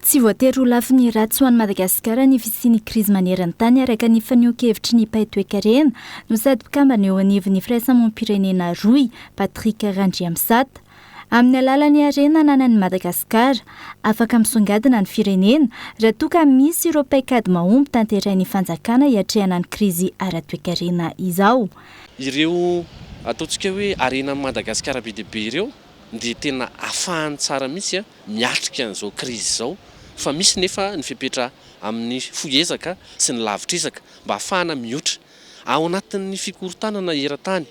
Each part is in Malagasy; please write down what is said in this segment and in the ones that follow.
Tsy voatery ho lafo ny ratsy ho an'i Madagasikara ny fisian'ny krizy maneran-tany araka ny fanehoan-kevitry ny Mpahay Toekarena no sady mpikambana eo anivon'ny firaisamonim-pirenena roy Patrick Randriamsata. Amin'ny alalan'ny harena ananan'i Madagasikara, afaka misongadina ny firenena raha toa ka misy ireo paikady mahomby tanterain'ny fanjakana hiatrehana ny krizy ara-toekarena izao. Ireo ataontsika hoe arenan'i Madagasikara be dia be ireo dia tena afahany tsara mihitsy miatrika an'izao krizy izao. Fa misy nefa ny fipetra amin'ny foezaka sy ny lavitrisaka mba ahafahana mihoatra ao anatin'ny fikorontanana eran-tany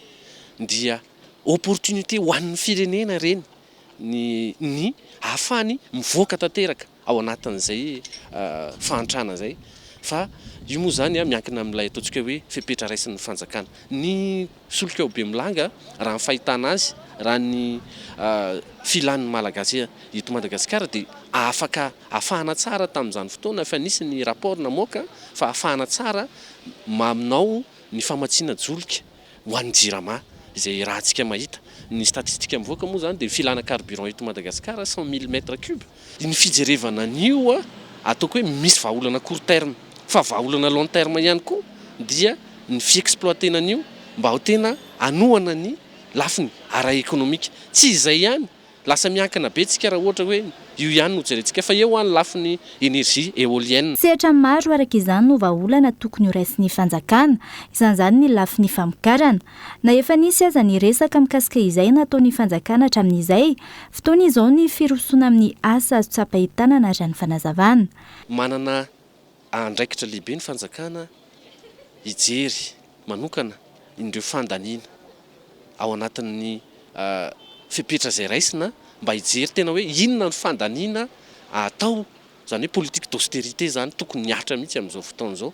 dia opportunité ho an'ny firenena reny ny ahafahany mivoaka tanteraka ao anatin'izay fahantrana zay. Fa io moa zany miankina amin'ilay ataontsika hoe fipetra raisin'ny fanjakana. Ny solika be milanga raha ny fahitana azy raha ny filan'ny malagasy eto Madagasikara dia afaka afahana tsara tamin'izany fotoana fa nisy ny rapport namoaka fa afahana tsara maminao ny famatsiana jolika ho an'ny jirama izay raha antsika mahita. Ny statistika mivoaka moa zany dia filana carburant eto Madagasikara 100 000 mètres cubes. Ny fijerevana an'io ataoko hoe misy vahaolana court terme fa vahaolana long terme ihany koa dia ny fiexploitena an'io mba ho tena anohana ny lafiny ara-ekonomika. Tsy izay ihany, lasa miankina be tsika raha ohatra hoe io ihany no jerentsika fa eo any lafiny énergie éolienne. Sehatra maro araka izany no vahaolana tokony ho raisin'ny fanjakana, isan'izany ny lafiny famokarana. Na efa nisy aza ny resaka mikasika izay nataon'ny fanjakana hatramin'izay, fotoana izao ny firosoana amin'ny asa azo tsapahitana na ny fanazavana. Manana andraikitra lehibe ny fanjakana hijery manokana indreo fandaniana ao anatin'ny fipetra izay raisina mba hijery tena hoe inona ny fandaniana atao, zany hoe politique d'austérité zany tokony niatra mihitsy amin'izao fotoana izao.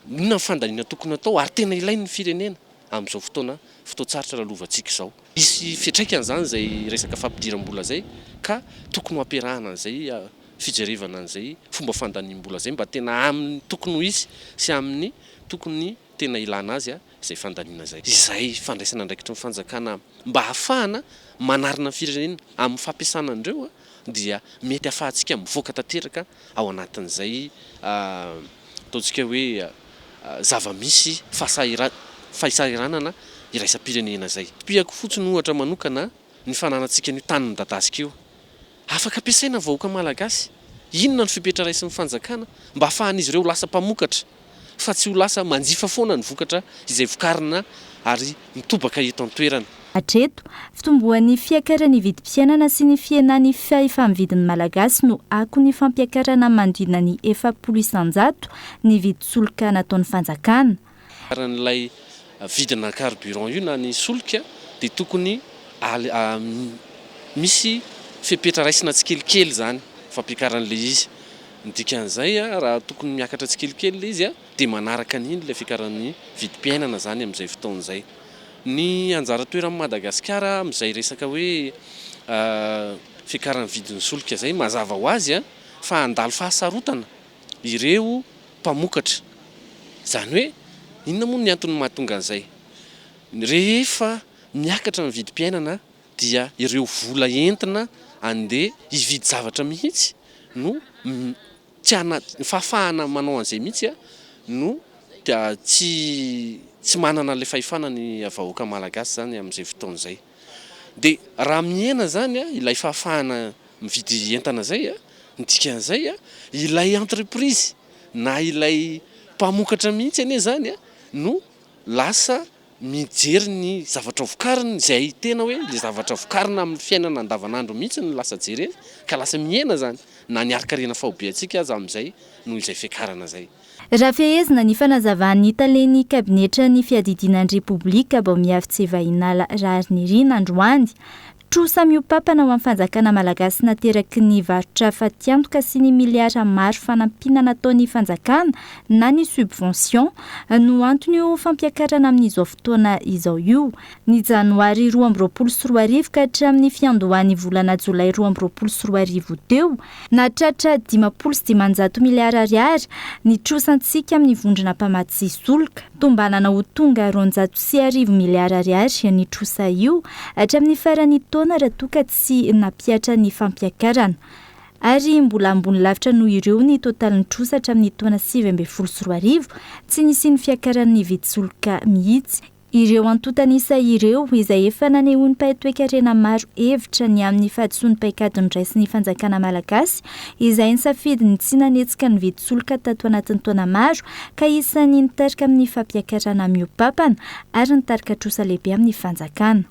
Inona ny fandaniana tokony atao ary tena ilain'ny firenena amin'izao fotoan-tsaratra lalovantsika izao. Misy fiantraikany zany izay resaka fampidiram-bola zay ka tokony ho ampiarahana an'izay fijerevana an'izay fomba fandaniam-bola zay mba tena amin'ny tokony ho izy sy amin'ny tokony tena ilana azy izay fandaniana zay. Izay fandraisana andraikitry ny fanjakana mba ahafahana manarina firenena amin'ny fampiasana andreo dia mety ahafahantsika mivoaka tanteraka ao anatin'izay ataontsika hoe zava-misy fahasahiranana iraisam-pirenena zay. Piako fotsiny ohatra manokana ny fananantsika ny tany midadasika io. Afaka ampiasaina vahoaka malagasy. Inona ny fipetra raisin'ny fanjakana mba ahafahan'izy ireo lasa mpamokatra fa tsy ho lasa manjifa foana ny vokatra izay vokarina ary mitobaka eto an-toerana. Hatreto, fitomboan'ny fiakaran'ny vidim-piainana sy ny fiainan'ny fahefa-mividin'ny malagasy no ako ny fampiakarana mandrina ny 700 ny vidin-tsolika nataon'ny fanjakana. Karan'ilay vidina carburant io na ny solika dia tokony misy fipetra raisina tsikelikely zany fampiakaran'ilay izy. Ny dikan'izay raha tokony miakatra tsikelikely ilay izy dia manaraka an'iny ilay fiakaran'ny vidim-piainana zany amin'izay fotoan'izay. Ny anjara toeran'i Madagasikara amin'izay resaka hoe fiakaran'ny vidin'ny solika zay mazava ho azy fa handalo fahasarotana ireo mpamokatra. Zany hoe inona moa ny antony mahatonga an'izay? Rehefa miakatra ny vidim-piainana dia ireo vola entina andeha hividy zavatra mihitsy no fahafahana manao an'izay mihitsy no tsy manana le fahefana ny vahoaka malagasy zany amin'izay fotoan'izay. Dia raha mihena zany ilay fahafahana mividy entana zay ny dikan'izay ilay entreprise na ilay mpamokatra mihitsy anie zany no lasa mijery ny zavatra vokariny izay tena hoe le zavatra vokarina amin'ny fiainana andavanandro mihitsy no lasa jerena ka lasa mihena zany na niarkarena fahobe antsika aza amin'izay noho izay fiakarana zay. Raha fehezina ny fanazavan'ny talen'ny kabinetra ny fiadidinan'ny repoblika bao miavitsy vahinala rarinirina androany. Trosa miopapana ho amin'ny fanjakana malagasy nateraky ny varotra fatiantoka sy ny miliara maro fanampina nataon'ny fanjakana na ny subvention no antony io fampiakarana amin'izao fotoana izao io. Ny janoary 2024 ka hatramin'ny fiandohan'ny volana jolay 2024 teo nahatratra 500 miliara ariary ny trosantsika amin'ny vondrona mpamatsy solika. Tombanana ho tonga 210 miliara ariary ny trosa io hatramin'ny farany taona raha toa ka tsy napiatra ny fampiakarana. ary mbola ambony lavitra noho ireo ny totalin'ny trosatra amin'ny taona 2024 tsy nisy ny fiakaran'ny vidin-tsolika mihitsy. Ireo antotanisa ireo izay efa nanehoany paitoekarena maro hevitra ny amin'ny fahadisoan'ny paikadiny raisin'ny fanjakana malagasy izay nisafidiny tsy nanetsika ny vidin-tsolika tato anatin'ny taona maro ka isan'ny nitarika amin'ny fampiakarana mihoa-pampana ary nitarika trosa lehibe amin'ny fanjakana.